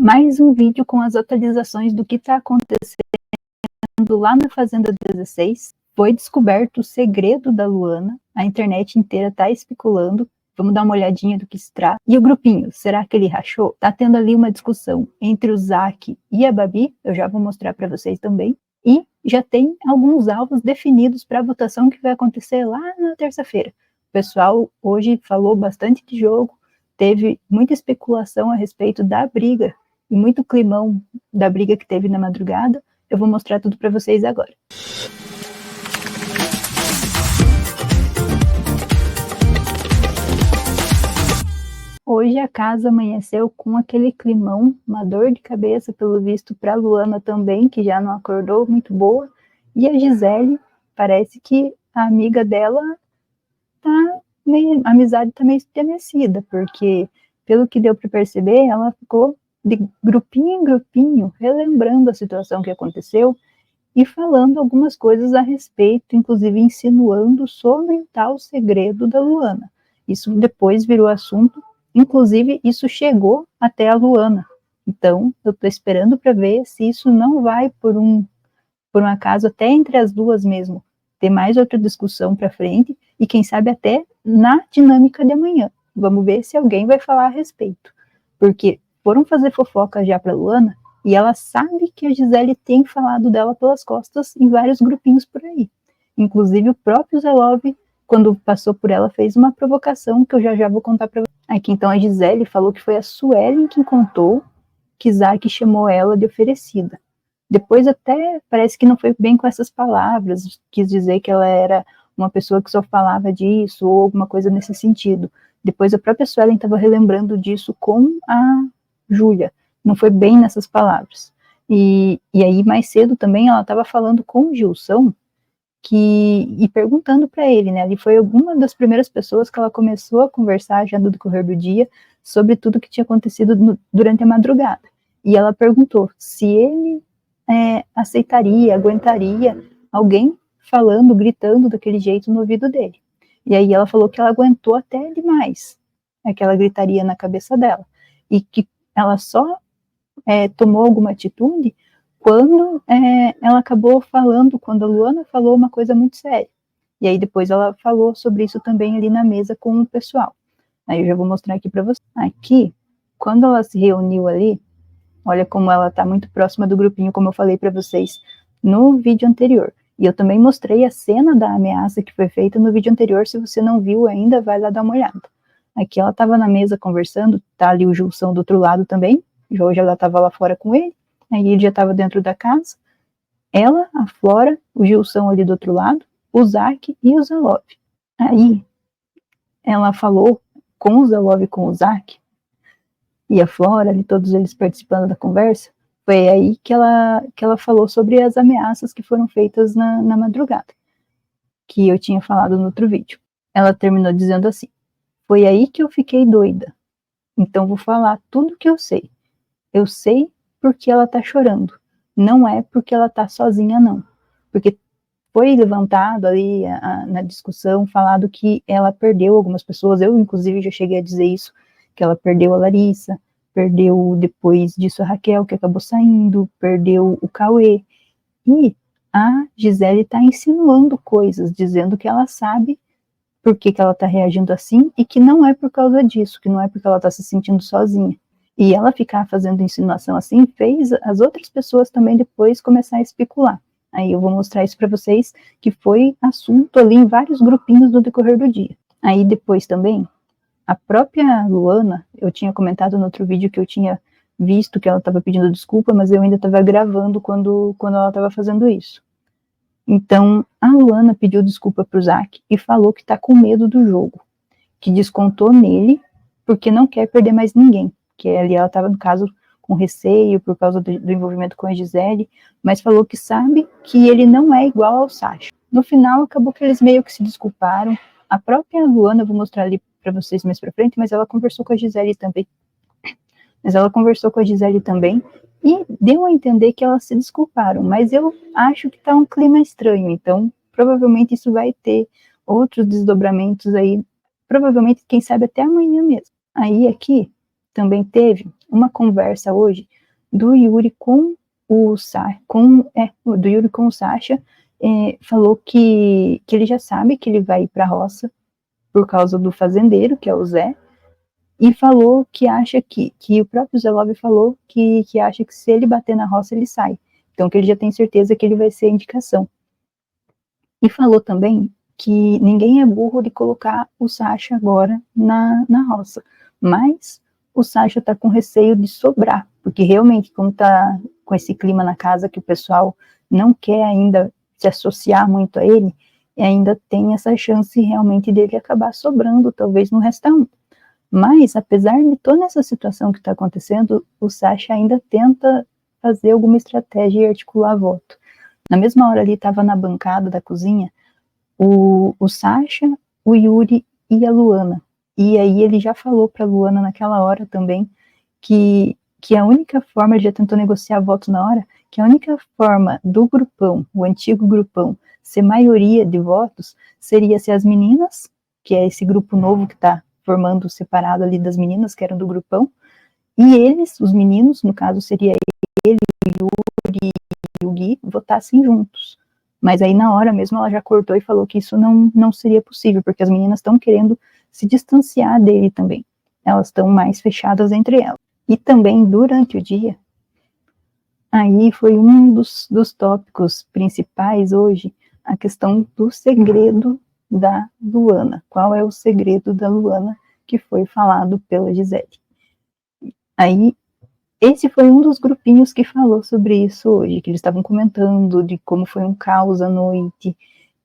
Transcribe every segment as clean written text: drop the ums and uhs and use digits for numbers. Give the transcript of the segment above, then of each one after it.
Mais um vídeo com as atualizações do que está acontecendo lá na Fazenda 16. Foi descoberto o segredo da Luana, a internet inteira está especulando. Vamos dar uma olhadinha do que se trata. E o grupinho, será que ele rachou? Tá tendo ali uma discussão entre o Zack e a Babi, eu já vou mostrar para vocês também. E já tem alguns alvos definidos para a votação que vai acontecer lá na terça-feira. O pessoal hoje falou bastante de jogo, teve muita especulação a respeito da briga e muito climão da briga que teve na madrugada. Eu vou mostrar tudo para vocês agora. Hoje a casa amanheceu com aquele climão, uma dor de cabeça, pelo visto, para a Luana também, que já não acordou, muito boa. E a Gisele, parece que a amiga dela a amizade tá meio estremecida, porque, pelo que deu para perceber, ela ficou de grupinho em grupinho, relembrando a situação que aconteceu e falando algumas coisas a respeito, inclusive insinuando sobre o tal segredo da Luana. Isso depois virou assunto. Inclusive, isso chegou até a Luana. Então, eu estou esperando para ver se isso não vai, por um acaso, até entre as duas mesmo, ter mais outra discussão para frente, e quem sabe até na dinâmica de amanhã. Vamos ver se alguém vai falar a respeito. Porque foram fazer fofoca já para a Luana, e ela sabe que a Gisele tem falado dela pelas costas em vários grupinhos por aí. Inclusive, o próprio Zelov, quando passou por ela, fez uma provocação que eu já vou contar para vocês. Aqui então a Gisele falou que foi a Suelen quem contou que Zack chamou ela de oferecida. Depois até parece que não foi bem com essas palavras, quis dizer que ela era uma pessoa que só falava disso ou alguma coisa nesse sentido. Depois a própria Suelen estava relembrando disso com a Júlia, não foi bem nessas palavras. E aí mais cedo também ela estava falando com o Gilson, e perguntando para ele, né? Ele foi uma das primeiras pessoas que ela começou a conversar já no decorrer do dia sobre tudo que tinha acontecido durante a madrugada. E ela perguntou se ele aceitaria, aguentaria alguém falando, gritando daquele jeito no ouvido dele. E aí ela falou que ela aguentou até demais aquela gritaria na cabeça dela. E que ela só tomou alguma atitude quando ela acabou falando, quando a Luana falou uma coisa muito séria. E aí depois ela falou sobre isso também ali na mesa com o pessoal. Aí eu já vou mostrar aqui para vocês. Aqui, quando ela se reuniu ali, olha como ela está muito próxima do grupinho, como eu falei para vocês no vídeo anterior. E eu também mostrei a cena da ameaça que foi feita no vídeo anterior. Se você não viu ainda, vai lá dar uma olhada. Aqui ela estava na mesa conversando, tá ali o Gilson do outro lado também. Hoje ela estava lá fora com ele. Aí ele já estava dentro da casa. Ela, a Flora, o Gilson ali do outro lado, o Zack e o Zelov. Aí ela falou com o Zelov e com o Zack, e a Flora, ali, todos eles participando da conversa. Foi aí que ela falou sobre as ameaças que foram feitas na madrugada, que eu tinha falado no outro vídeo. Ela terminou dizendo assim: foi aí que eu fiquei doida. Então vou falar tudo que eu sei. Eu sei porque ela tá chorando. Não é porque ela tá sozinha, não. Porque foi levantado ali na discussão, falado que ela perdeu algumas pessoas. Eu, inclusive, já cheguei a dizer isso, que ela perdeu a Larissa, perdeu depois disso a Raquel, que acabou saindo, perdeu o Cauê. E a Gisele tá insinuando coisas, dizendo que ela sabe por que ela tá reagindo assim e que não é por causa disso, que não é porque ela tá se sentindo sozinha. E ela ficar fazendo insinuação assim fez as outras pessoas também depois começar a especular. Aí eu vou mostrar isso para vocês, que foi assunto ali em vários grupinhos no decorrer do dia. Aí depois também, a própria Luana, eu tinha comentado no outro vídeo que eu tinha visto que ela estava pedindo desculpa, mas eu ainda estava gravando quando ela estava fazendo isso. Então, a Luana pediu desculpa pro Zack e falou que tá com medo do jogo, que descontou nele porque não quer perder mais ninguém. Que ali ela estava, no caso, com receio por causa do envolvimento com a Gisele, mas falou que sabe que ele não é igual ao Sacha. No final, acabou que eles meio que se desculparam. A própria Luana, eu vou mostrar ali para vocês mais para frente, mas ela conversou com a Gisele também. E deu a entender que elas se desculparam, mas eu acho que tá um clima estranho, então provavelmente isso vai ter outros desdobramentos aí, provavelmente, quem sabe até amanhã mesmo. Aí aqui, também teve uma conversa hoje do Yuri com o Sasha, falou que ele já sabe que ele vai ir para a roça por causa do fazendeiro, que é o Zé, e falou que acha que o próprio Zelov falou que acha que se ele bater na roça ele sai, então que ele já tem certeza que ele vai ser a indicação. E falou também que ninguém é burro de colocar o Sasha agora na roça, mas o Sasha tá com receio de sobrar, porque realmente, como tá com esse clima na casa que o pessoal não quer ainda se associar muito a ele, ainda tem essa chance realmente dele acabar sobrando, talvez no restante. Mas, apesar de toda essa situação que está acontecendo, o Sasha ainda tenta fazer alguma estratégia e articular voto. Na mesma hora ali, estava na bancada da cozinha o Sasha, o Yuri e a Luana. E aí ele já falou para a Luana naquela hora também que a única forma, ele já tentou negociar voto na hora, que a única forma do grupão, o antigo grupão, ser maioria de votos, seria se as meninas, que é esse grupo novo que está formando separado ali das meninas que eram do grupão, e eles, os meninos, no caso seria ele, o Yuri e o Gui, votassem juntos. Mas aí na hora mesmo ela já cortou e falou que isso não seria possível, porque as meninas estão querendo se distanciar dele também. Elas estão mais fechadas entre elas. E também durante o dia, aí foi um dos tópicos principais hoje, a questão do segredo da Luana. Qual é o segredo da Luana que foi falado pela Gisele? Aí, esse foi um dos grupinhos que falou sobre isso hoje, que eles estavam comentando de como foi um caos à noite,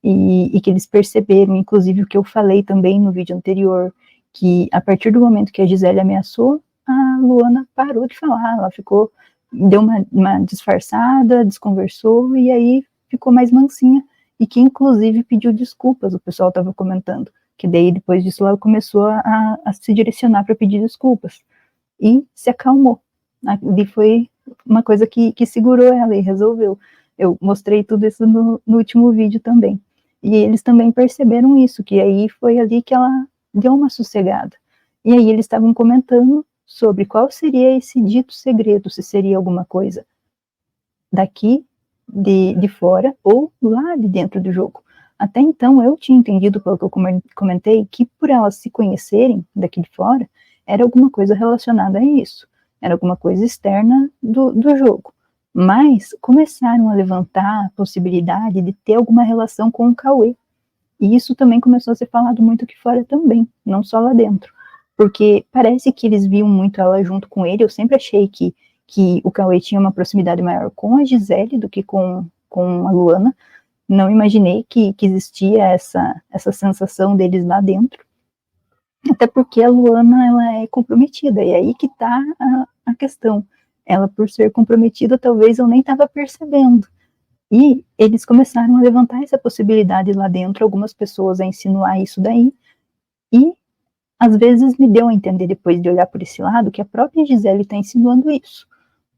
e que eles perceberam, inclusive o que eu falei também no vídeo anterior, que a partir do momento que a Gisele ameaçou, a Luana parou de falar, ela ficou, deu uma disfarçada, desconversou, e aí ficou mais mansinha, e que inclusive pediu desculpas, o pessoal estava comentando, que daí depois disso ela começou a se direcionar para pedir desculpas, e se acalmou. Ali foi uma coisa que segurou ela e resolveu. Eu mostrei tudo isso no último vídeo também. E eles também perceberam isso, que aí foi ali que ela deu uma sossegada. E aí eles estavam comentando sobre qual seria esse dito segredo, se seria alguma coisa daqui, de fora, ou lá de dentro do jogo. Até então eu tinha entendido, pelo que eu comentei, que por elas se conhecerem daqui de fora, era alguma coisa relacionada a isso. Era alguma coisa externa do jogo. Mas começaram a levantar a possibilidade de ter alguma relação com o Cauê. E isso também começou a ser falado muito aqui fora também, não só lá dentro. Porque parece que eles viam muito ela junto com ele. Eu sempre achei que o Cauê tinha uma proximidade maior com a Gisele do que com a Luana. Não imaginei que existia essa sensação deles lá dentro. Até porque a Luana, ela é comprometida, e aí que tá a questão. Ela, por ser comprometida, talvez eu nem estava percebendo. E eles começaram a levantar essa possibilidade lá dentro, algumas pessoas a insinuar isso daí, e às vezes me deu a entender, depois de olhar por esse lado, que a própria Gisele está insinuando isso.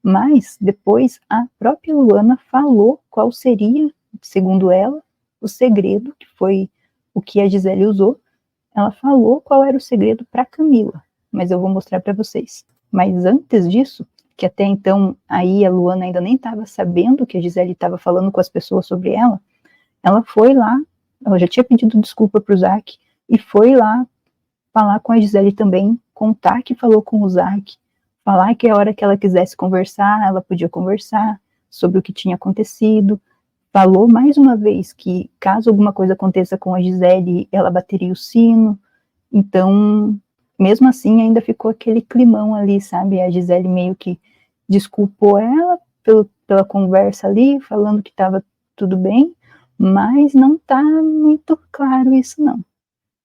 Mas depois a própria Luana falou qual seria, segundo ela, o segredo, que foi o que a Gisele usou. Ela falou qual era o segredo para Camila, mas eu vou mostrar para vocês. Mas antes disso, que até então aí a Luana ainda nem estava sabendo que a Gisele estava falando com as pessoas sobre ela foi lá, ela já tinha pedido desculpa para o Zack, e foi lá falar com a Gisele também, contar que falou com o Zack, falar que a hora que ela quisesse conversar, ela podia conversar sobre o que tinha acontecido. Falou mais uma vez que caso alguma coisa aconteça com a Gisele, ela bateria o sino. Então, mesmo assim, ainda ficou aquele climão ali, sabe? A Gisele meio que desculpou ela pela conversa ali, falando que estava tudo bem, mas não está muito claro isso não.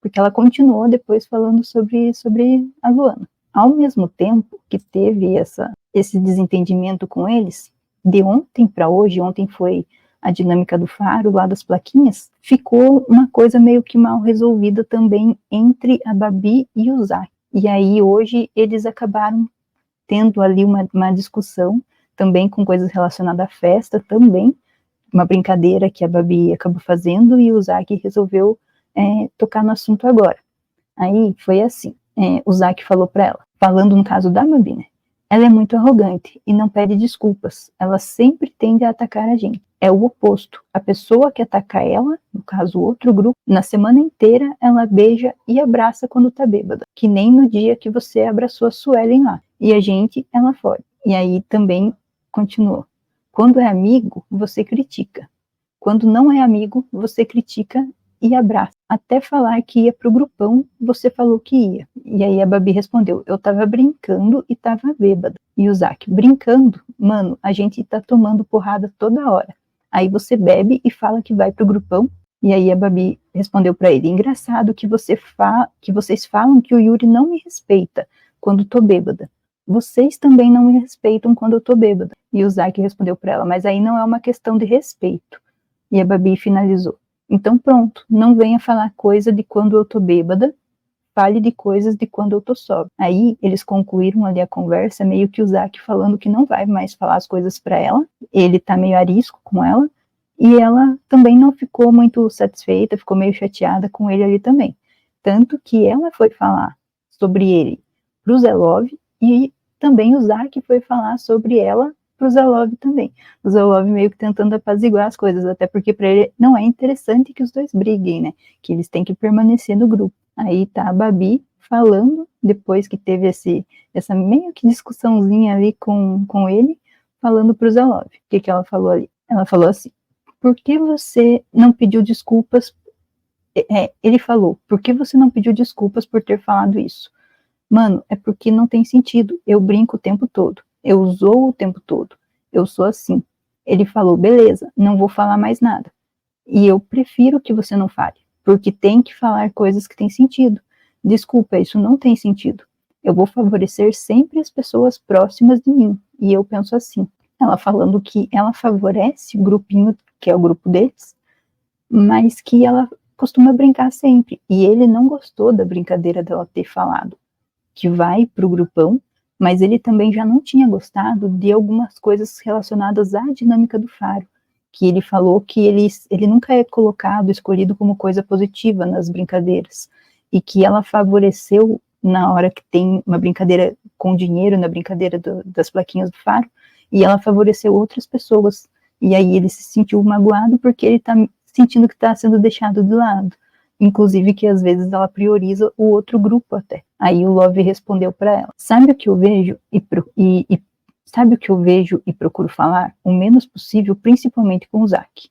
Porque ela continuou depois falando sobre a Luana. Ao mesmo tempo que teve esse desentendimento com eles, de ontem para hoje, ontem foi a dinâmica do faro, lá das plaquinhas, ficou uma coisa meio que mal resolvida também entre a Babi e o Zack. E aí hoje eles acabaram tendo ali uma discussão, também com coisas relacionadas à festa, também, uma brincadeira que a Babi acabou fazendo, e o Zack resolveu tocar no assunto agora. Aí foi assim, o Zack falou para ela, falando no caso da Babi, né? Ela é muito arrogante e não pede desculpas. Ela sempre tende a atacar a gente. É o oposto. A pessoa que ataca ela, no caso o outro grupo, na semana inteira ela beija e abraça quando tá bêbada. Que nem no dia que você abraçou a Suelen lá. E a gente, ela foge. E aí também continuou. Quando é amigo, você critica. Quando não é amigo, você critica e abraça. Até falar que ia pro grupão, você falou que ia. E aí a Babi respondeu, eu tava brincando e tava bêbada. E o Zack, brincando? Mano, a gente tá tomando porrada toda hora. Aí você bebe e fala que vai pro grupão. E aí a Babi respondeu para ele, engraçado que vocês falam que o Yuri não me respeita quando tô bêbada. Vocês também não me respeitam quando eu tô bêbada. E o Zack respondeu para ela, mas aí não é uma questão de respeito. E a Babi finalizou. Então pronto, não venha falar coisa de quando eu tô bêbada, fale de coisas de quando eu tô sóbria. Aí eles concluíram ali a conversa, meio que o Zack falando que não vai mais falar as coisas para ela, ele tá meio arisco com ela, e ela também não ficou muito satisfeita, ficou meio chateada com ele ali também. Tanto que ela foi falar sobre ele pro Zelov, e também o Zack foi falar sobre ela pro Zelov também. O Zelov meio que tentando apaziguar as coisas, até porque para ele não é interessante que os dois briguem, né? Que eles têm que permanecer no grupo. Aí tá a Babi falando, depois que teve essa meio que discussãozinha ali com ele, falando pro Zelov. O que ela falou ali? Ela falou assim, por que você não pediu desculpas? Ele falou, por que você não pediu desculpas por ter falado isso? Mano, é porque não tem sentido. Eu brinco o tempo todo. Eu zoo o tempo todo. Eu sou assim. Ele falou, beleza, não vou falar mais nada. E eu prefiro que você não fale, porque tem que falar coisas que têm sentido. Desculpa, isso não tem sentido. Eu vou favorecer sempre as pessoas próximas de mim. E eu penso assim. Ela falando que ela favorece o grupinho, que é o grupo deles, mas que ela costuma brincar sempre. E ele não gostou da brincadeira dela ter falado que vai pro grupão, mas ele também já não tinha gostado de algumas coisas relacionadas à dinâmica do Faro, que ele falou que ele nunca é colocado, escolhido como coisa positiva nas brincadeiras, e que ela favoreceu na hora que tem uma brincadeira com dinheiro, na brincadeira das plaquinhas do Faro, e ela favoreceu outras pessoas, e aí ele se sentiu magoado porque ele tá sentindo que está sendo deixado de lado. Inclusive que às vezes ela prioriza o outro grupo até. Aí o Love respondeu para ela, sabe o que eu vejo sabe o que eu vejo e procuro falar? O menos possível, principalmente com o Zack.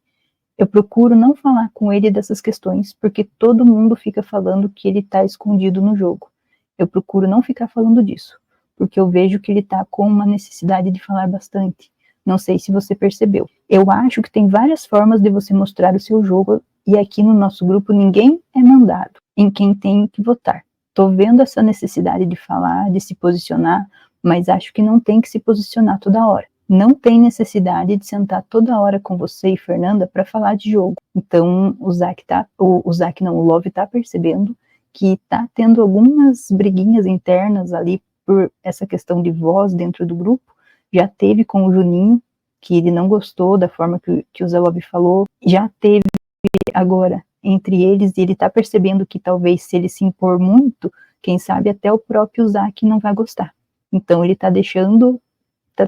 Eu procuro não falar com ele dessas questões, porque todo mundo fica falando que ele tá escondido no jogo. Eu procuro não ficar falando disso, porque eu vejo que ele tá com uma necessidade de falar bastante. Não sei se você percebeu. Eu acho que tem várias formas de você mostrar o seu jogo, e aqui no nosso grupo ninguém é mandado em quem tem que votar. Tô vendo essa necessidade de falar, de se posicionar, mas acho que não tem que se posicionar toda hora. Não tem necessidade de sentar toda hora com você e Fernanda para falar de jogo. Então o Love tá percebendo que tá tendo algumas briguinhas internas ali por essa questão de voz dentro do grupo. Já teve com o Juninho, que ele não gostou da forma que o Zé Love falou. Já teve agora entre eles, e ele tá percebendo que talvez se ele se impor muito, quem sabe até o próprio Zack não vai gostar. Então ele tá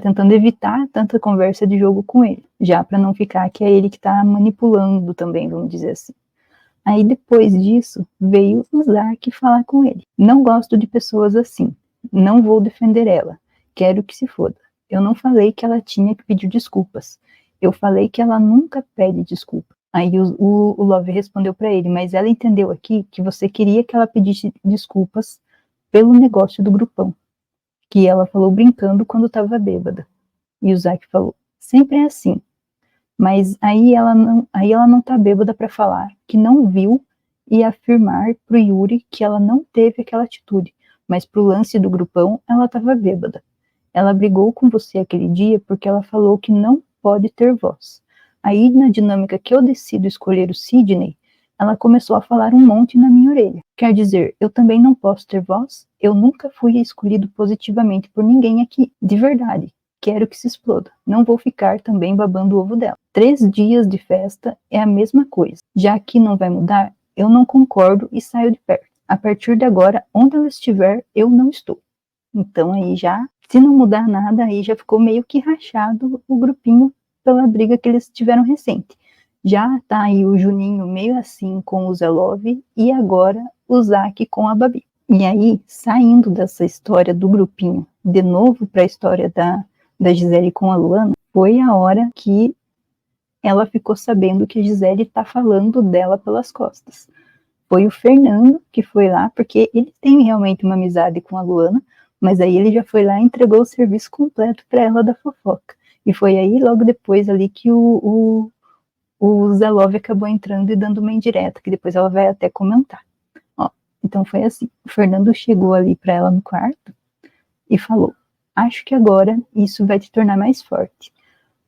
tentando evitar tanta conversa de jogo com ele, já para não ficar que é ele que tá manipulando também, vamos dizer assim. Aí depois disso, veio o Zack falar com ele. Não gosto de pessoas assim, não vou defender ela, quero que se foda. Eu não falei que ela tinha que pedir desculpas, eu falei que ela nunca pede desculpa. Aí o Love respondeu para ele, mas ela entendeu aqui que você queria que ela pedisse desculpas pelo negócio do grupão, que ela falou brincando quando estava bêbada. E o Zack falou, sempre é assim, mas aí ela não tá bêbada para falar que não viu e afirmar pro Yuri que ela não teve aquela atitude, mas pro lance do grupão ela estava bêbada. Ela brigou com você aquele dia porque ela falou que não pode ter voz. Aí, na dinâmica que eu decido escolher o Sidney, ela começou a falar um monte na minha orelha. Quer dizer, eu também não posso ter voz? Eu nunca fui escolhido positivamente por ninguém aqui, de verdade. Quero que se exploda. Não vou ficar também babando o ovo dela. 3 dias de festa é a mesma coisa. Já que não vai mudar, eu não concordo e saio de perto. A partir de agora, onde ela estiver, eu não estou. Então aí já, se não mudar nada, aí já ficou meio que rachado o grupinho pela briga que eles tiveram recente. Já tá aí o Juninho meio assim com o Zelov e agora o Zack com a Babi. E aí, saindo dessa história do grupinho, de novo para a história da Gisele com a Luana, foi a hora que ela ficou sabendo que a Gisele tá falando dela pelas costas. Foi o Fernando que foi lá, porque ele tem realmente uma amizade com a Luana, mas aí ele já foi lá e entregou o serviço completo para ela da fofoca. E foi aí, logo depois ali, que o Zelov acabou entrando e dando uma indireta, que depois ela vai até comentar. Ó, então foi assim, o Fernando chegou ali para ela no quarto e falou, acho que agora isso vai te tornar mais forte.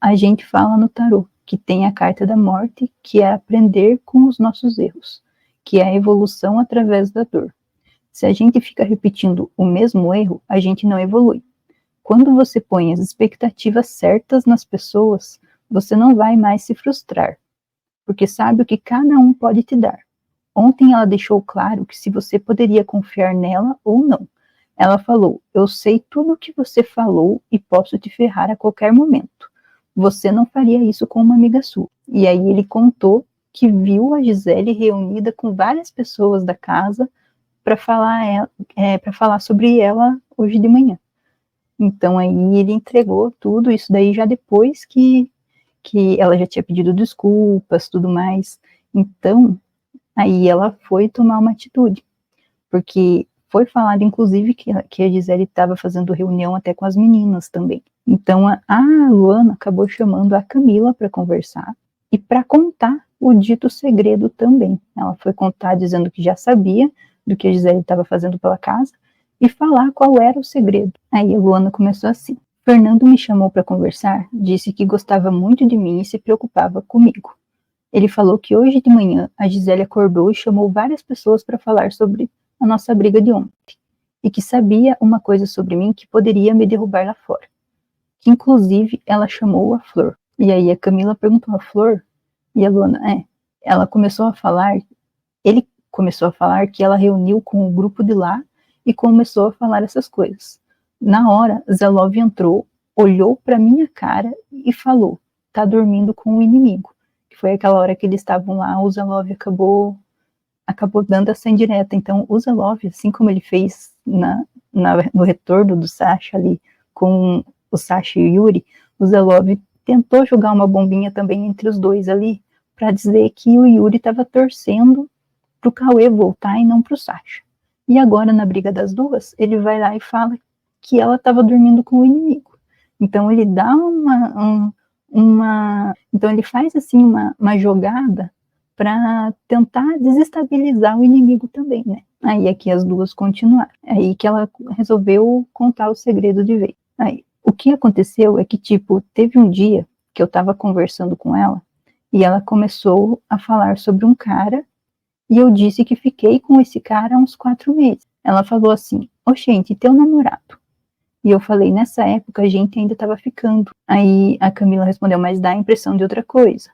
A gente fala no tarô que tem a carta da morte, que é aprender com os nossos erros, que é a evolução através da dor. Se a gente fica repetindo o mesmo erro, a gente não evolui. Quando você põe as expectativas certas nas pessoas, você não vai mais se frustrar, porque sabe o que cada um pode te dar. Ontem ela deixou claro que se você poderia confiar nela ou não. Ela falou, eu sei tudo o que você falou e posso te ferrar a qualquer momento. Você não faria isso com uma amiga sua. E aí ele contou que viu a Gisele reunida com várias pessoas da casa para falar sobre ela hoje de manhã. Então aí ele entregou tudo isso daí já depois que ela já tinha pedido desculpas, tudo mais. Então aí ela foi tomar uma atitude, porque foi falado, inclusive, que a Gisele estava fazendo reunião até com as meninas também. Então, a Luana acabou chamando a Camila para conversar e para contar o dito segredo também. Ela foi contar dizendo que já sabia do que a Gisele estava fazendo pela casa e falar qual era o segredo. Aí a Luana começou assim. Fernando me chamou para conversar, disse que gostava muito de mim e se preocupava comigo. Ele falou que hoje de manhã a Gisele acordou e chamou várias pessoas para falar sobre a nossa briga de ontem, e que sabia uma coisa sobre mim que poderia me derrubar lá fora. Que inclusive ela chamou a Flor. E aí a Camila perguntou a Flor, e a Luana, ela começou a falar, ele começou a falar que ela reuniu com o grupo de lá e começou a falar essas coisas. Na hora, Zelov entrou, olhou para minha cara e falou, tá dormindo com o inimigo. Que foi aquela hora que eles estavam lá, o Zelov acabou dando essa indireta. Então, o Zelov, assim como ele fez no retorno do Sasha ali, com o Sasha e o Yuri, o Zelov tentou jogar uma bombinha também entre os dois ali, para dizer que o Yuri estava torcendo pro Cauê voltar e não pro Sasha. E agora, na briga das duas, ele vai lá e fala que ela estava dormindo com o inimigo. Então, ele dá então ele faz assim uma jogada para tentar desestabilizar o inimigo também, né? Aí aqui as duas continuaram. Aí que ela resolveu contar o segredo de vez. Aí, o que aconteceu é que, tipo, teve um dia que eu tava conversando com ela e ela começou a falar sobre um cara e eu disse que fiquei com esse cara há uns 4 meses. Ela falou assim, gente, teu namorado? E eu falei, nessa época a gente ainda tava ficando. Aí a Camila respondeu, mas dá a impressão de outra coisa.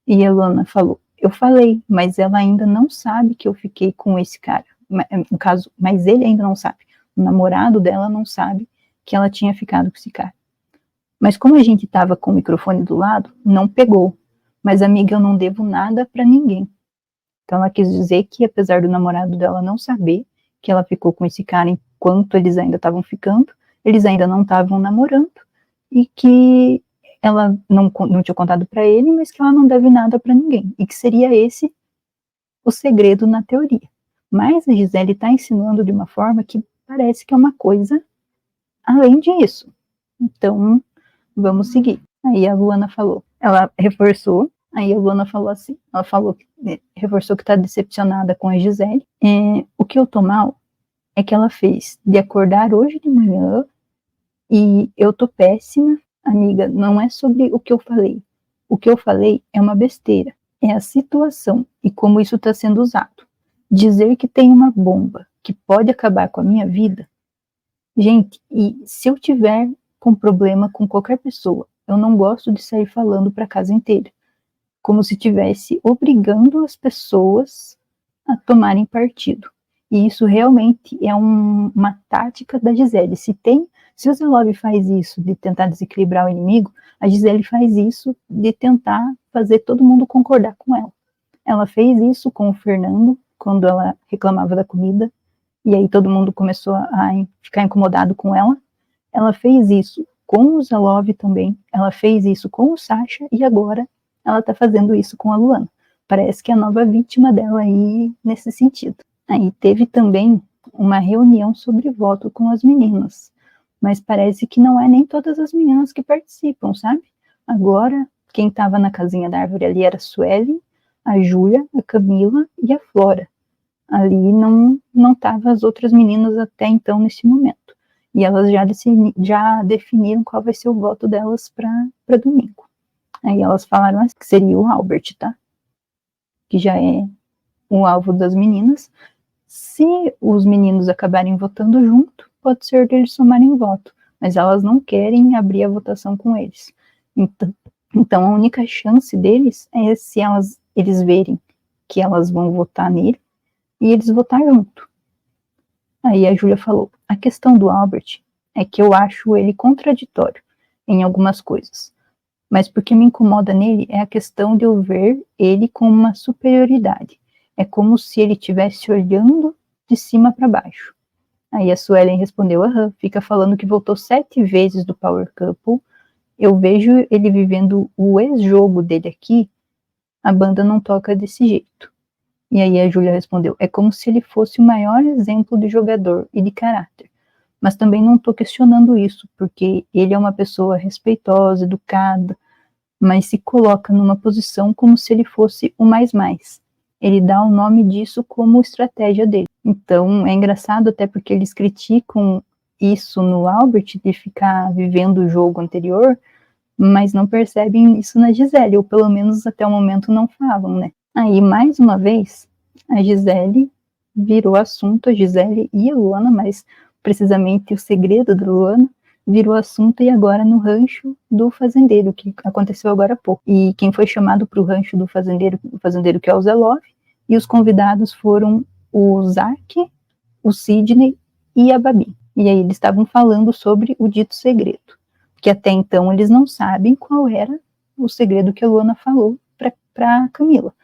E a Luana falou, eu falei, mas ela ainda não sabe que eu fiquei com esse cara. No caso, mas ele ainda não sabe. O namorado dela não sabe que ela tinha ficado com esse cara. Mas como a gente estava com o microfone do lado, não pegou. Mas, amiga, eu não devo nada para ninguém. Então ela quis dizer que, apesar do namorado dela não saber que ela ficou com esse cara enquanto eles ainda estavam ficando, eles ainda não estavam namorando, e que ela não tinha contado para ele, mas que ela não deve nada para ninguém, e que seria esse o segredo na teoria. Mas a Gisele está ensinando de uma forma que parece que é uma coisa além disso. Então, vamos seguir. Aí a Luana falou, ela reforçou, aí a Luana falou assim, ela falou, reforçou que está decepcionada com a Gisele. O que eu tô mal é que ela fez de acordar hoje de manhã e eu tô péssima, amiga, não é sobre o que eu falei. O que eu falei é uma besteira. É a situação e como isso está sendo usado. Dizer que tem uma bomba que pode acabar com a minha vida. Gente, e se eu tiver com problema com qualquer pessoa, eu não gosto de sair falando para a casa inteira. Como se estivesse obrigando as pessoas a tomarem partido. E isso realmente é uma tática da Gisele. Se o Zelov faz isso de tentar desequilibrar o inimigo, a Gisele faz isso de tentar fazer todo mundo concordar com ela. Ela fez isso com o Fernando, quando ela reclamava da comida, e aí todo mundo começou a ficar incomodado com ela. Ela fez isso com o Zelov também, ela fez isso com o Sasha, e agora ela tá fazendo isso com a Luana. Parece que é a nova vítima dela aí nesse sentido. Aí teve também uma reunião sobre voto com as meninas, mas parece que não é nem todas as meninas que participam, sabe? Agora, quem estava na casinha da árvore ali era a Sueli, a Júlia, a Camila e a Flora. Ali não estavam as outras meninas até então nesse momento. E elas já definiram qual vai ser o voto delas para domingo. Aí elas falaram assim, que seria o Albert, tá? Que já é o alvo das meninas. Se os meninos acabarem votando junto, pode ser deles somarem voto, mas elas não querem abrir a votação com eles. Então a única chance deles é se eles verem que elas vão votar nele e eles votar junto. Aí a Júlia falou, a questão do Albert é que eu acho ele contraditório em algumas coisas, mas porque me incomoda nele é a questão de eu ver ele com uma superioridade. É como se ele estivesse olhando de cima para baixo. Aí a Suelen respondeu, fica falando que voltou 7 vezes do Power Couple, eu vejo ele vivendo o ex-jogo dele aqui, a banda não toca desse jeito. E aí a Júlia respondeu, é como se ele fosse o maior exemplo de jogador e de caráter. Mas também não estou questionando isso, porque ele é uma pessoa respeitosa, educada, mas se coloca numa posição como se ele fosse o mais. Ele dá o nome disso como estratégia dele. Então é engraçado até porque eles criticam isso no Albert, de ficar vivendo o jogo anterior, mas não percebem isso na Gisele, ou pelo menos até o momento não falam, né? Aí, mais uma vez, a Gisele virou assunto, a Gisele e a Luana, mas precisamente o segredo da Luana virou assunto, e agora no rancho do fazendeiro, que aconteceu agora há pouco. E quem foi chamado para o rancho do fazendeiro, o fazendeiro que é o Zelov, e os convidados foram o Zack, o Sidney e a Babi. E aí eles estavam falando sobre o dito segredo, que até então eles não sabem qual era o segredo que a Luana falou para Camila.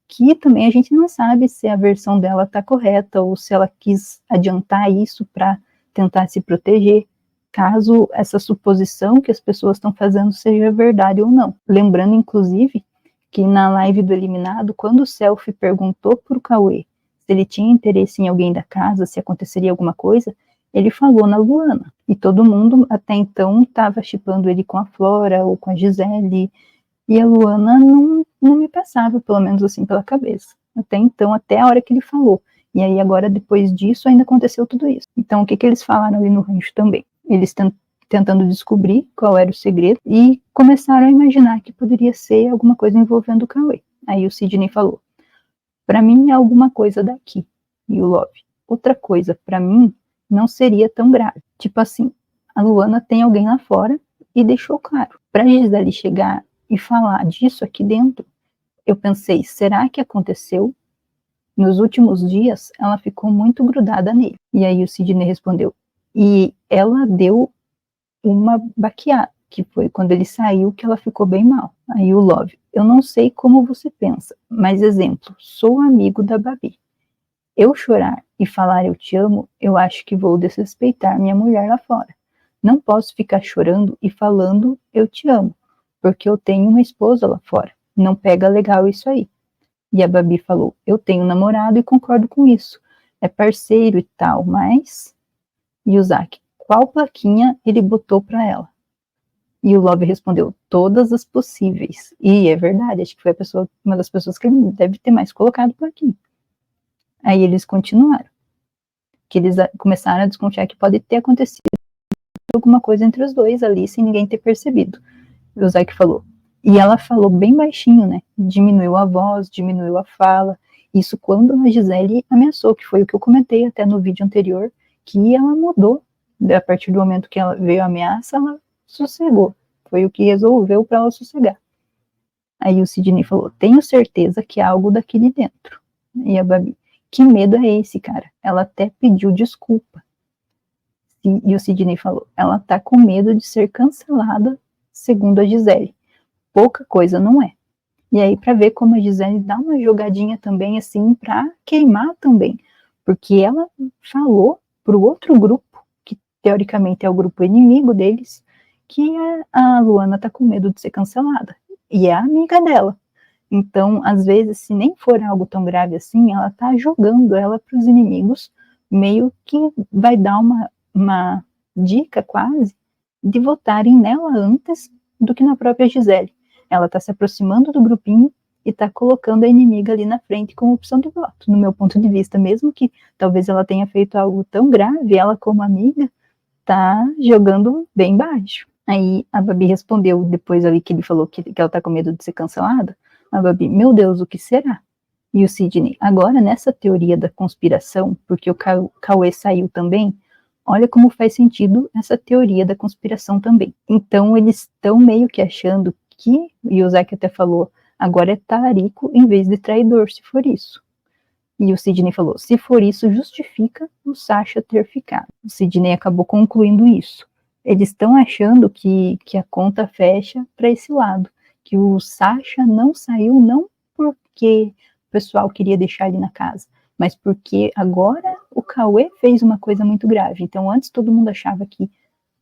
Que também a gente não sabe se a versão dela está correta ou se ela quis adiantar isso para tentar se proteger, caso essa suposição que as pessoas estão fazendo seja verdade ou não. Lembrando, inclusive, que na live do Eliminado, quando o Selfie perguntou para o Cauê se ele tinha interesse em alguém da casa, se aconteceria alguma coisa, ele falou na Luana. E todo mundo até então estava shippando ele com a Flora ou com a Gisele, e a Luana não me passava, pelo menos assim, pela cabeça. Até então, até a hora que ele falou. E aí agora, depois disso, ainda aconteceu tudo isso. Então, o que eles falaram ali no rancho também? Eles tentando descobrir qual era o segredo e começaram a imaginar que poderia ser alguma coisa envolvendo o Cauê. Aí o Sidney falou, para mim é alguma coisa daqui. E o Love, outra coisa, para mim não seria tão grave. Tipo assim, a Luana tem alguém lá fora e deixou claro. Pra Gisele chegar e falar disso aqui dentro, eu pensei, será que aconteceu? Nos últimos dias, ela ficou muito grudada nele. E aí o Sidney respondeu, e ela deu uma baqueada, que foi quando ele saiu que ela ficou bem mal. Aí o Love, eu não sei como você pensa, mas exemplo, sou amigo da Babi. Eu chorar e falar eu te amo, eu acho que vou desrespeitar minha mulher lá fora. Não posso ficar chorando e falando eu te amo, porque eu tenho uma esposa lá fora. Não pega legal isso aí. E a Babi falou, eu tenho namorado e concordo com isso. É parceiro e tal, mas... E o Zack, qual plaquinha ele botou pra ela? E o Love respondeu, todas as possíveis. E é verdade, acho que foi uma das pessoas que ele deve ter mais colocado plaquinha. Aí eles continuaram. Que eles começaram a desconfiar que pode ter acontecido alguma coisa entre os dois ali, sem ninguém ter percebido. E o Zack falou. E ela falou bem baixinho, né? Diminuiu a voz, diminuiu a fala. Isso quando a Gisele ameaçou, que foi o que eu comentei até no vídeo anterior, que ela mudou. A partir do momento que ela veio a ameaça, ela sossegou. Foi o que resolveu para ela sossegar. Aí o Sidney falou, tenho certeza que há algo daqui de dentro. E a Babi, que medo é esse, cara? Ela até pediu desculpa. E o Sidney falou, ela tá com medo de ser cancelada, segundo a Gisele. Pouca coisa não é. E aí, para ver como a Gisele dá uma jogadinha também, assim, para queimar também. Porque ela falou pro outro grupo, que teoricamente é o grupo inimigo deles, que a Luana tá com medo de ser cancelada. E é a amiga dela. Então, às vezes, se nem for algo tão grave assim, ela tá jogando ela pros inimigos, meio que vai dar uma dica quase de votarem nela antes do que na própria Gisele. Ela está se aproximando do grupinho e está colocando a inimiga ali na frente como opção de voto, no meu ponto de vista, mesmo que talvez ela tenha feito algo tão grave, ela como amiga está jogando bem baixo. Aí a Babi respondeu, depois ali que ele falou que ela está com medo de ser cancelada, a Babi, meu Deus, o que será? E o Sidney, agora nessa teoria da conspiração, porque o Cauê saiu também, olha como faz sentido essa teoria da conspiração também. Então eles estão meio que achando que, e o Zack até falou, agora é talarico em vez de traidor, se for isso. E o Sidney falou, se for isso, justifica o Sasha ter ficado. O Sidney acabou concluindo isso. Eles estão achando que a conta fecha para esse lado, que o Sasha não saiu não porque o pessoal queria deixar ele na casa, mas porque agora o Cauê fez uma coisa muito grave. Então antes todo mundo achava que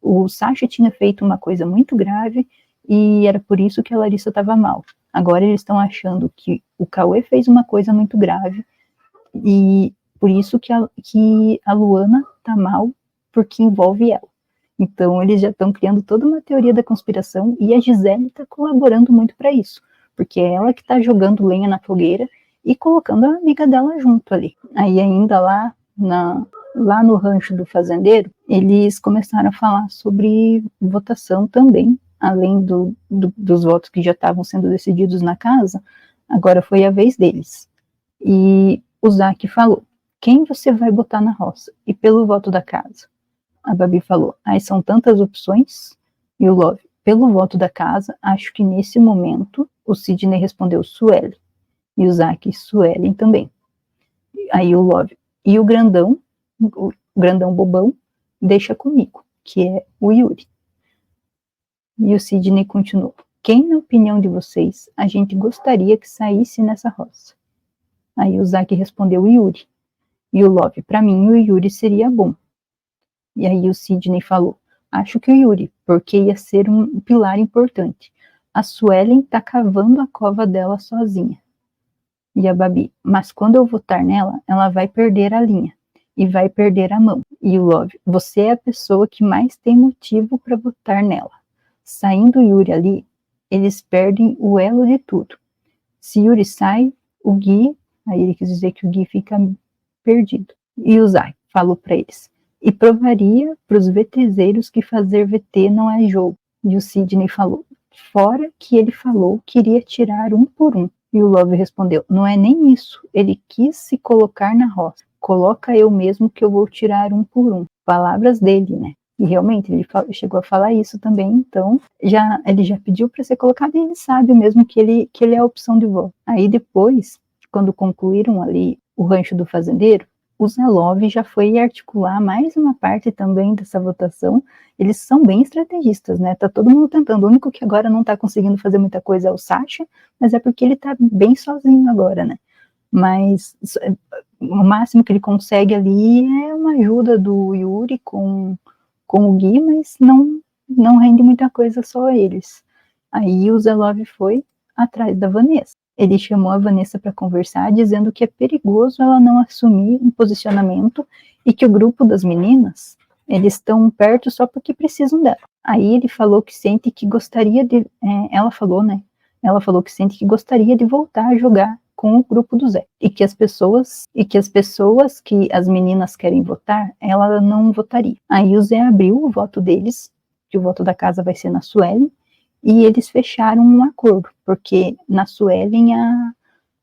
o Sasha tinha feito uma coisa muito grave e era por isso que a Larissa estava mal. Agora eles estão achando que o Cauê fez uma coisa muito grave e por isso que a Luana tá mal, porque envolve ela. Então eles já estão criando toda uma teoria da conspiração e a Gisele está colaborando muito para isso, porque é ela que está jogando lenha na fogueira e colocando a amiga dela junto ali. Aí ainda lá no rancho do fazendeiro, eles começaram a falar sobre votação também, além dos votos que já estavam sendo decididos na casa, agora foi a vez deles. E o Zack falou, quem você vai botar na roça? E pelo voto da casa? A Babi falou, são tantas opções. E o Love, pelo voto da casa, acho que nesse momento, o Sidney respondeu Suelen. E o Zack, Suelen também. Aí o Love, e o grandão bobão, deixa comigo, que é o Yuri. E o Sidney continuou, quem na opinião de vocês, a gente gostaria que saísse nessa roça? Aí o Zack respondeu o Yuri. E o Love, para mim o Yuri seria bom. E aí o Sidney falou, acho que o Yuri, porque ia ser um pilar importante. A Suelen tá cavando a cova dela sozinha. E a Babi, mas quando eu votar nela, ela vai perder a linha e vai perder a mão. E o Love, você é a pessoa que mais tem motivo para votar nela. Saindo o Yuri ali, eles perdem o elo de tudo. Se Yuri sai, o Gui, aí ele quis dizer que o Gui fica perdido. E o Zay falou para eles, e provaria para os VTzeiros que fazer VT não é jogo. E o Sidney falou, fora que ele falou que iria tirar um por um. E o Love respondeu, não é nem isso, ele quis se colocar na roça. Coloca eu mesmo que eu vou tirar um por um. Palavras dele, né? E realmente ele chegou a falar isso também, então ele já pediu para ser colocado e ele sabe mesmo que ele é a opção de voto. Aí depois, quando concluíram ali o rancho do fazendeiro, o Zé Love já foi articular mais uma parte também dessa votação. Eles são bem estrategistas, né? Tá todo mundo tentando. O único que agora não tá conseguindo fazer muita coisa é o Sasha, mas é porque ele tá bem sozinho agora, né? Mas o máximo que ele consegue ali é uma ajuda do Yuri com o Gui, mas não rende muita coisa só a eles. Aí o Zé Love foi atrás da Vanessa. Ele chamou a Vanessa para conversar, dizendo que é perigoso ela não assumir um posicionamento e que o grupo das meninas, eles estão perto só porque precisam dela. Aí ele falou que sente que gostaria de... ela falou, né? Ela falou que sente que gostaria de voltar a jogar com o grupo do Zé. E que as pessoas que as meninas querem votar, ela não votaria. Aí o Zé abriu o voto deles, que o voto da casa vai ser na Suelen, e eles fecharam um acordo, porque na Suelen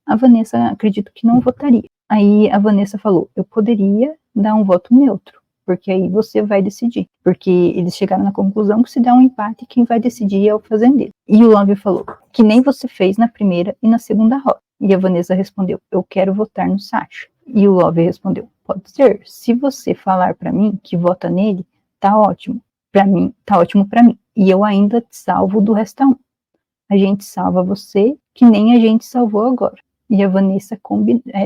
a Vanessa acredito que não votaria. Aí a Vanessa falou, eu poderia dar um voto neutro, porque aí você vai decidir. Porque eles chegaram na conclusão que se der um empate, quem vai decidir é o fazendeiro. E o Love falou, que nem você fez na primeira e na segunda roda. E a Vanessa respondeu, eu quero votar no Sasha. E o Love respondeu, pode ser, se você falar para mim que vota nele, tá ótimo, tá ótimo para mim, e eu ainda te salvo do restão. A gente salva você, que nem a gente salvou agora. E a Vanessa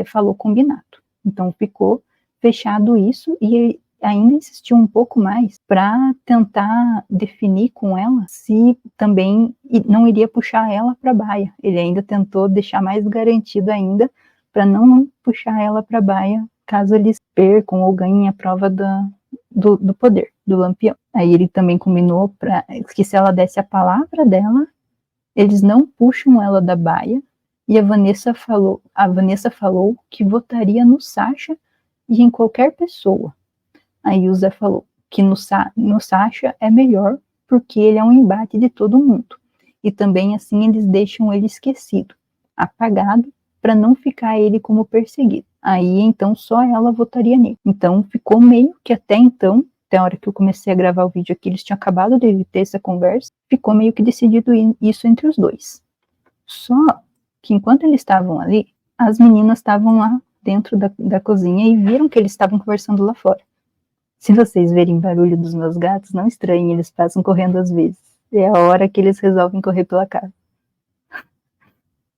falou combinado. Então ficou fechado isso e ainda insistiu um pouco mais para tentar definir com ela se também não iria puxar ela para a baia. Ele ainda tentou deixar mais garantido ainda para não puxar ela para a baia caso eles percam ou ganhem a prova do poder, do Lampião. Aí ele também combinou que se ela desse a palavra dela, eles não puxam ela da baia, e a Vanessa falou que votaria no Sasha e em qualquer pessoa. Aí o Zé falou que no Sasha é melhor, porque ele é um embate de todo mundo. E também assim eles deixam ele esquecido, apagado, para não ficar ele como perseguido. Aí então só ela votaria nele. Então ficou meio que até a hora que eu comecei a gravar o vídeo aqui, eles tinham acabado de ter essa conversa, ficou meio que decidido isso entre os dois. Só que enquanto eles estavam ali, as meninas estavam lá dentro da cozinha e viram que eles estavam conversando lá fora. Se vocês verem barulho dos meus gatos, não estranhem, eles passam correndo às vezes. É a hora que eles resolvem correr pela casa.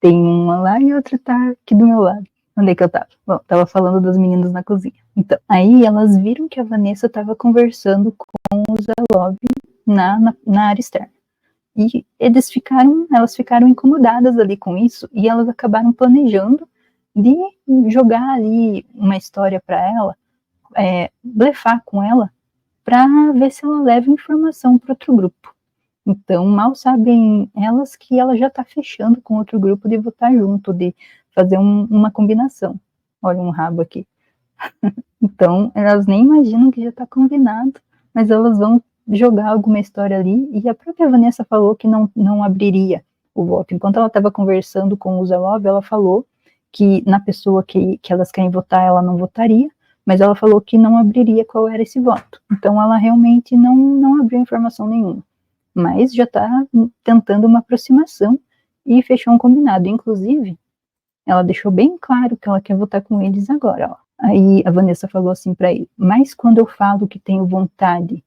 Tem uma lá e outra tá aqui do meu lado. Onde é que eu tava? Bom, tava falando das meninas na cozinha. Então, aí elas viram que a Vanessa tava conversando com o Zalov na área externa. E elas ficaram incomodadas ali com isso, e elas acabaram planejando de jogar ali uma história para ela, blefar com ela, para ver se ela leva informação para outro grupo. Então, mal sabem elas que ela já está fechando com outro grupo de votar junto, de fazer uma combinação. Olha um rabo aqui. Então, elas nem imaginam que já está combinado, mas elas vão jogar alguma história ali, e a própria Vanessa falou que não abriria o voto. Enquanto ela estava conversando com o Zalov, ela falou que na pessoa que elas querem votar, ela não votaria, mas ela falou que não abriria qual era esse voto. Então, ela realmente não abriu informação nenhuma, mas já está tentando uma aproximação e fechou um combinado. Inclusive, ela deixou bem claro que ela quer votar com eles agora, ó. Aí a Vanessa falou assim para ele, mas quando eu falo que tenho vontade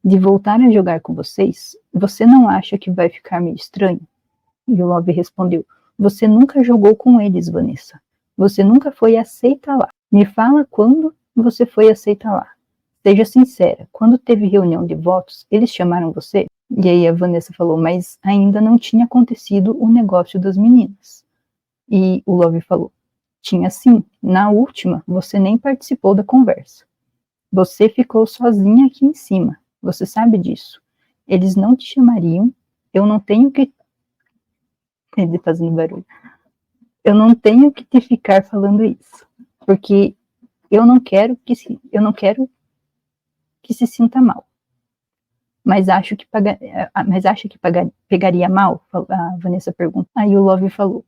de voltar a jogar com vocês, você não acha que vai ficar meio estranho? E o Love respondeu, você nunca jogou com eles, Vanessa. Você nunca foi aceita lá. Me fala quando você foi aceita lá. Seja sincera, quando teve reunião de votos, eles chamaram você? E aí a Vanessa falou, mas ainda não tinha acontecido o negócio das meninas. E o Love falou, tinha sim, na última você nem participou da conversa. Você ficou sozinha aqui em cima, você sabe disso. Eles não te chamariam, eu não tenho que... Ele fazendo barulho. Eu não tenho que te ficar falando isso, porque eu não quero que se sinta mal. Mas acha que pegaria mal? A Vanessa perguntou. Aí o Love falou,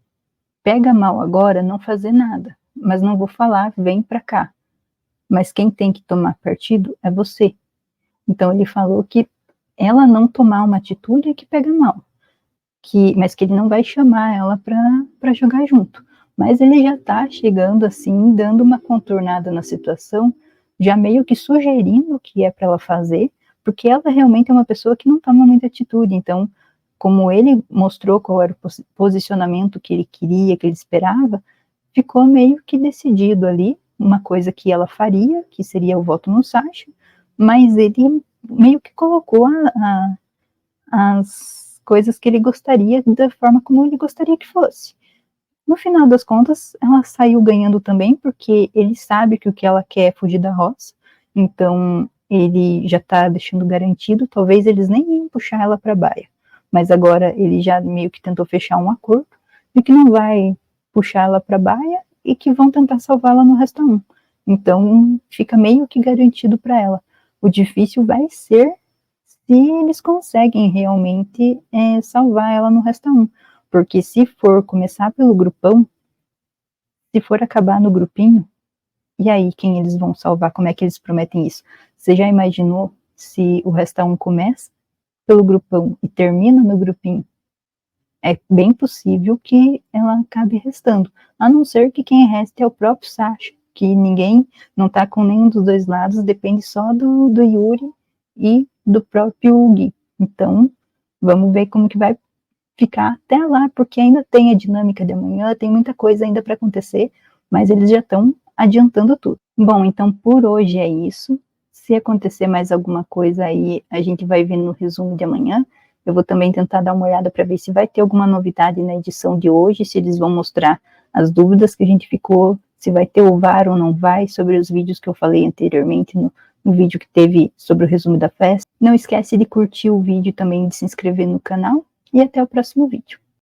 pega mal agora não fazer nada, mas não vou falar, vem pra cá. Mas quem tem que tomar partido é você. Então ele falou que ela não tomar uma atitude é que pega mal, mas que ele não vai chamar ela para jogar junto. Mas ele já tá chegando assim, dando uma contornada na situação, já meio que sugerindo o que é para ela fazer, porque ela realmente é uma pessoa que não toma muita atitude. Então, como ele mostrou qual era o posicionamento que ele queria, que ele esperava, ficou meio que decidido ali, uma coisa que ela faria, que seria o voto no Sasha, mas ele meio que colocou as coisas que ele gostaria da forma como ele gostaria que fosse. No final das contas, ela saiu ganhando também, porque ele sabe que o que ela quer é fugir da roça, então ele já tá deixando garantido, talvez eles nem iam puxar ela para baia, mas agora ele já meio que tentou fechar um acordo de que não vai puxar ela para baia e que vão tentar salvá-la no Resta 1. Então fica meio que garantido para ela. O difícil vai ser se eles conseguem realmente salvar ela no Resta 1. Porque se for começar pelo grupão, se for acabar no grupinho, e aí quem eles vão salvar? Como é que eles prometem isso? Você já imaginou se o Resta 1 começa pelo grupão e termina no grupinho? É bem possível que ela acabe restando, a não ser que quem reste é o próprio Sasha, que ninguém não tá com nenhum dos dois lados, depende só do Yuri e do próprio Gui. Então, vamos ver como que vai ficar até lá, porque ainda tem a dinâmica de amanhã, tem muita coisa ainda para acontecer, mas eles já estão adiantando tudo. Bom, então por hoje é isso. Se acontecer mais alguma coisa aí, a gente vai ver no resumo de amanhã. Eu vou também tentar dar uma olhada para ver se vai ter alguma novidade na edição de hoje, se eles vão mostrar as dúvidas que a gente ficou, se vai ter o VAR ou não vai, sobre os vídeos que eu falei anteriormente no vídeo que teve sobre o resumo da festa. Não esquece de curtir o vídeo também, de se inscrever no canal, e até o próximo vídeo.